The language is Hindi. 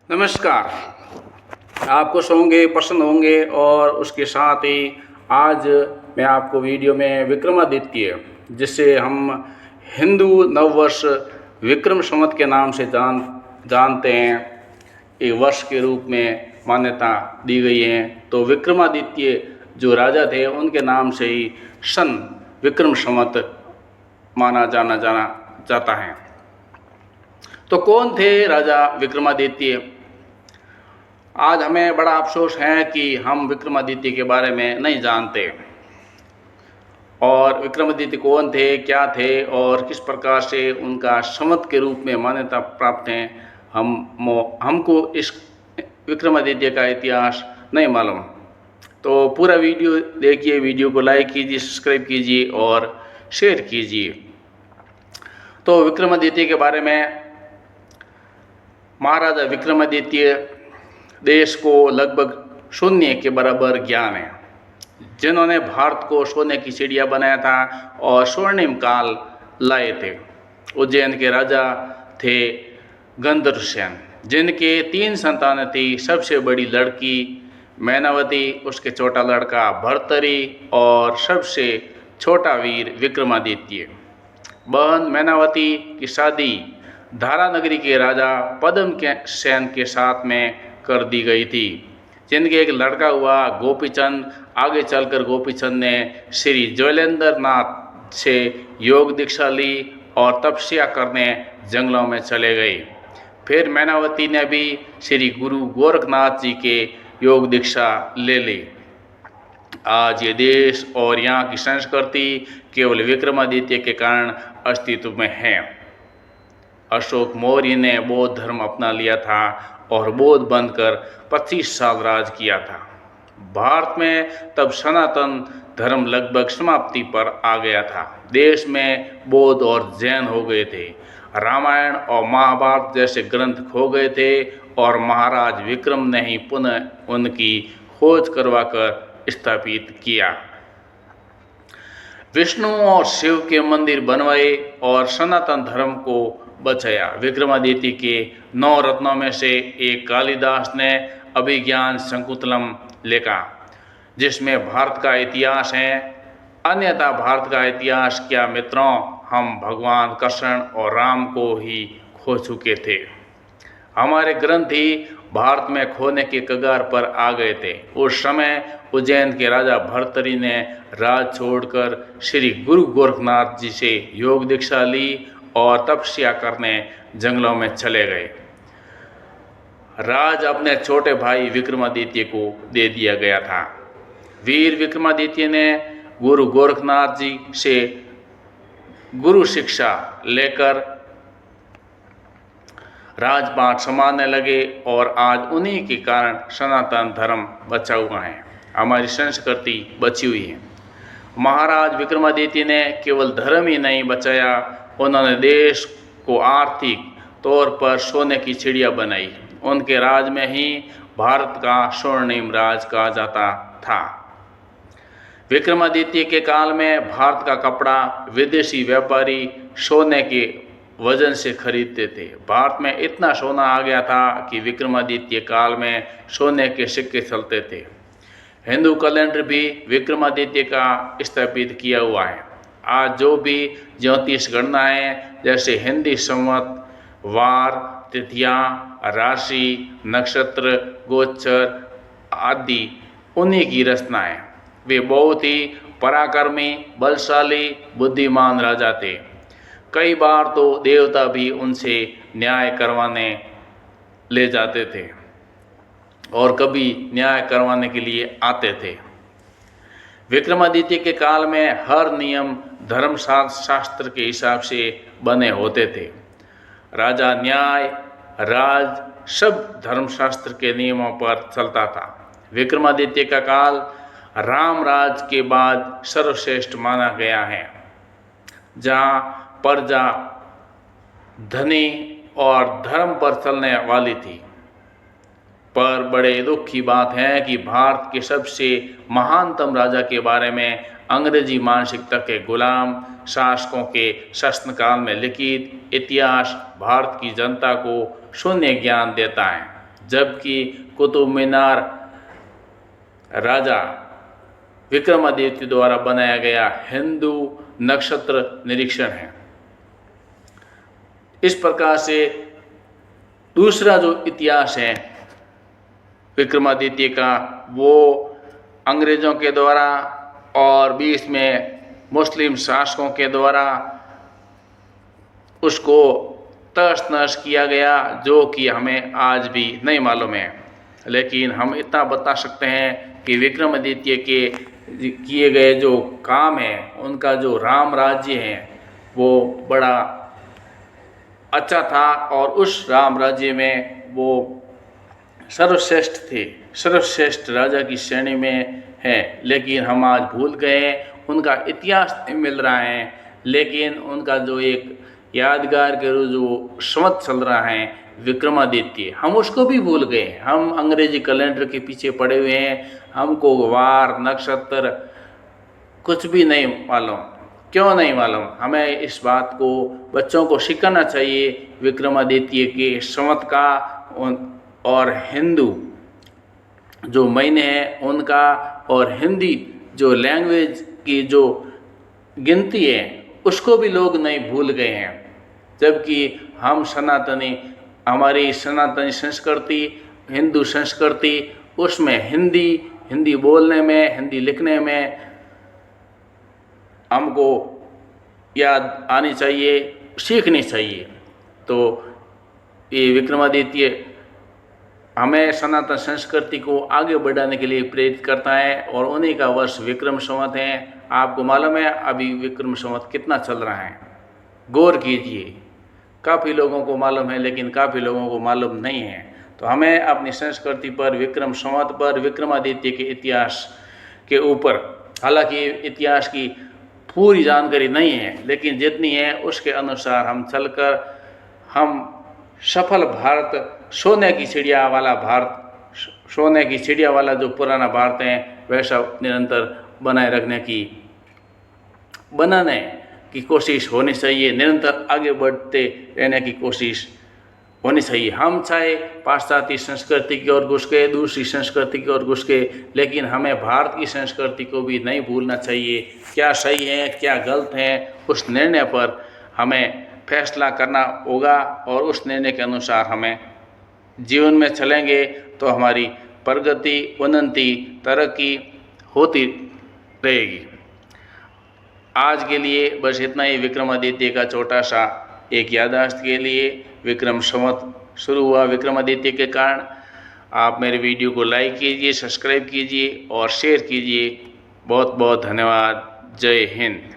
नमस्कार। आप खुश होंगे, प्रसन्न होंगे और उसके साथ ही आज मैं आपको वीडियो में विक्रमादित्य, जिसे हम हिंदू नववर्ष विक्रम संवत के नाम से जानते हैं, एक वर्ष के रूप में मान्यता दी गई है। तो विक्रमादित्य जो राजा थे उनके नाम से ही सन विक्रम संवत माना जाना जाता है। तो कौन थे राजा विक्रमादित्य? आज हमें बड़ा अफसोस है कि हम विक्रमादित्य के बारे में नहीं जानते। और विक्रमादित्य कौन थे, क्या थे और किस प्रकार से उनका संवत के रूप में मान्यता प्राप्त है, हमको इस विक्रमादित्य का इतिहास नहीं मालूम। तो पूरा वीडियो देखिए, वीडियो को लाइक कीजिए, सब्सक्राइब कीजिए और शेयर कीजिए। तो विक्रमादित्य के बारे में, महाराजा विक्रमादित्य देश को लगभग शून्य के बराबर ज्ञान है, जिन्होंने भारत को सोने की चिड़िया बनाया था और स्वर्णिम काल लाए थे। उज्जैन के राजा थे गंधर्वसेन, जिनके 3 संतानें थी। सबसे बड़ी लड़की मैनावती, उसके छोटा लड़का भर्तरी और सबसे छोटा वीर विक्रमादित्य। बहन मैनावती की शादी धारा नगरी के राजा पद्म सेन के साथ में कर दी गई थी, जिनके एक लड़का हुआ गोपीचंद। आगे चलकर गोपीचंद ने श्री ज्वलेंद्र नाथ से योग दीक्षा ली और तपस्या करने जंगलों में चले गए। फिर मैनावती ने भी श्री गुरु गोरखनाथ जी के योग दीक्षा ले ली। आज ये देश और यहाँ की संस्कृति केवल विक्रमादित्य के कारण अस्तित्व में है। अशोक मौर्य ने बौद्ध धर्म अपना लिया था और बौद्ध बनकर 25 साल राज किया था। भारत में तब सनातन धर्म लगभग समाप्ति पर आ गया था। देश में बौद्ध और जैन हो गए थे। रामायण और महाभारत जैसे ग्रंथ खो गए थे और महाराज विक्रम ने ही पुनः उनकी खोज करवाकर स्थापित किया। विष्णु और शिव के मंदिर बनवाए और सनातन धर्म को बचाया। विक्रमादित्य के 9 रत्नों में से एक कालिदास ने अभिज्ञान शकुंतलम लिखा, जिसमें भारत का इतिहास है। अन्यथा भारत का इतिहास क्या मित्रों, हम भगवान कृष्ण और राम को ही खो चुके थे। हमारे ग्रंथ ही भारत में खोने के कगार पर आ गए थे। उस समय उज्जैन के राजा भर्तरी ने राज छोड़कर श्री गुरु गोरखनाथ जी से योग दीक्षा ली और तपस्या करने जंगलों में चले गए। राज अपने छोटे भाई विक्रमादित्य को दे दिया गया था। वीर विक्रमादित्य ने गुरु गोरखनाथ जी से गुरु शिक्षा लेकर राजपाट संभालने लगे और आज उन्हीं के कारण सनातन धर्म बचा हुआ है, हमारी संस्कृति बची हुई है। महाराज विक्रमादित्य ने केवल धर्म ही नहीं बचाया, उन्होंने देश को आर्थिक तौर पर सोने की चिड़िया बनाई। उनके राज में ही भारत का स्वर्णिम राज कहा जाता था। विक्रमादित्य के काल में भारत का कपड़ा विदेशी व्यापारी सोने के वजन से खरीदते थे। भारत में इतना सोना आ गया था कि विक्रमादित्य काल में सोने के सिक्के चलते थे। हिंदू कैलेंडर भी विक्रमादित्य का स्थापित किया हुआ है। आज जो भी ज्योतिष गणनाएं जैसे हिंदी संवत, वार, तिथियां, राशि, नक्षत्र, गोचर आदि उन्हीं की रचनाएं। वे बहुत ही पराक्रमी, बलशाली, बुद्धिमान राजा थे। कई बार तो देवता भी उनसे न्याय करवाने ले जाते थे और कभी न्याय करवाने के लिए आते थे। विक्रमादित्य के काल में हर नियम धर्मशास्त्र के हिसाब से बने होते थे। राजा न्याय, राज सब धर्मशास्त्र के नियमों पर चलता था। विक्रमादित्य का काल रामराज के बाद सर्वश्रेष्ठ माना गया है, जहाँ प्रजा धनी और धर्म पर चलने वाली थी। पर बड़े दुख की बात है कि भारत के सबसे महानतम राजा के बारे में अंग्रेजी मानसिकता के गुलाम शासकों के शासनकाल में लिखित इतिहास भारत की जनता को शून्य ज्ञान देता है। जबकि कुतुब मीनार राजा विक्रमादित्य द्वारा बनाया गया हिंदू नक्षत्र निरीक्षण है। इस प्रकार से दूसरा जो इतिहास है विक्रमादित्य का, वो अंग्रेज़ों के द्वारा और बीच में मुस्लिम शासकों के द्वारा उसको तहस नहस किया गया, जो कि हमें आज भी नहीं मालूम है। लेकिन हम इतना बता सकते हैं कि विक्रमादित्य के किए गए जो काम हैं, उनका जो राम राज्य है वो बड़ा अच्छा था और उस राम राज्य में वो सर्वश्रेष्ठ थे, सर्वश्रेष्ठ राजा की श्रेणी में है। लेकिन हम आज भूल गए, उनका इतिहास नहीं मिल रहा है। लेकिन उनका जो एक यादगार के जो संवत चल रहा है विक्रमादित्य, हम उसको भी भूल गए। हम अंग्रेजी कैलेंडर के पीछे पड़े हुए हैं, हमको वार नक्षत्र कुछ भी नहीं मालूम। क्यों नहीं मालूम? हमें इस बात को बच्चों को सिखाना चाहिए विक्रमादित्य के संवत का और हिंदू जो महीने हैं उनका और हिंदी जो लैंग्वेज की जो गिनती है उसको भी लोग नहीं भूल गए हैं। जबकि हम सनातनी, हमारी सनातनी संस्कृति, हिंदू संस्कृति, उसमें हिंदी बोलने में, हिंदी लिखने में हमको याद आनी चाहिए, सीखनी चाहिए। तो ये विक्रमादित्य हमें सनातन संस्कृति को आगे बढ़ाने के लिए प्रेरित करता है और उन्हीं का वर्ष विक्रम संवत है। आपको मालूम है अभी विक्रम संवत कितना चल रहा है? गौर कीजिए, काफ़ी लोगों को मालूम है लेकिन काफ़ी लोगों को मालूम नहीं है। तो हमें अपनी संस्कृति पर, विक्रम संवत पर, विक्रमादित्य के इतिहास के ऊपर, हालांकि इतिहास की पूरी जानकारी नहीं है लेकिन जितनी है उसके अनुसार हम चलकर हम सफल भारत, सोने की चिड़िया वाला भारत, सोने की चिड़िया वाला जो पुराना भारत है वैसा निरंतर बनाने की कोशिश होनी चाहिए। निरंतर आगे बढ़ते रहने की कोशिश होनी चाहिए। हम चाहे पाश्चात्य संस्कृति की ओर घुस के, दूसरी संस्कृति की ओर घुस के, लेकिन हमें भारत की संस्कृति को भी नहीं भूलना चाहिए। क्या सही है क्या गलत है उस निर्णय पर हमें फैसला करना होगा और उस निर्णय के अनुसार हमें जीवन में चलेंगे तो हमारी प्रगति, उन्नति, तरक्की होती रहेगी। आज के लिए बस इतना ही। विक्रमादित्य का छोटा सा एक याददाश्त के लिए, विक्रम संवत शुरू हुआ विक्रमादित्य के कारण। आप मेरे वीडियो को लाइक कीजिए, सब्सक्राइब कीजिए और शेयर कीजिए। बहुत बहुत धन्यवाद। जय हिंद।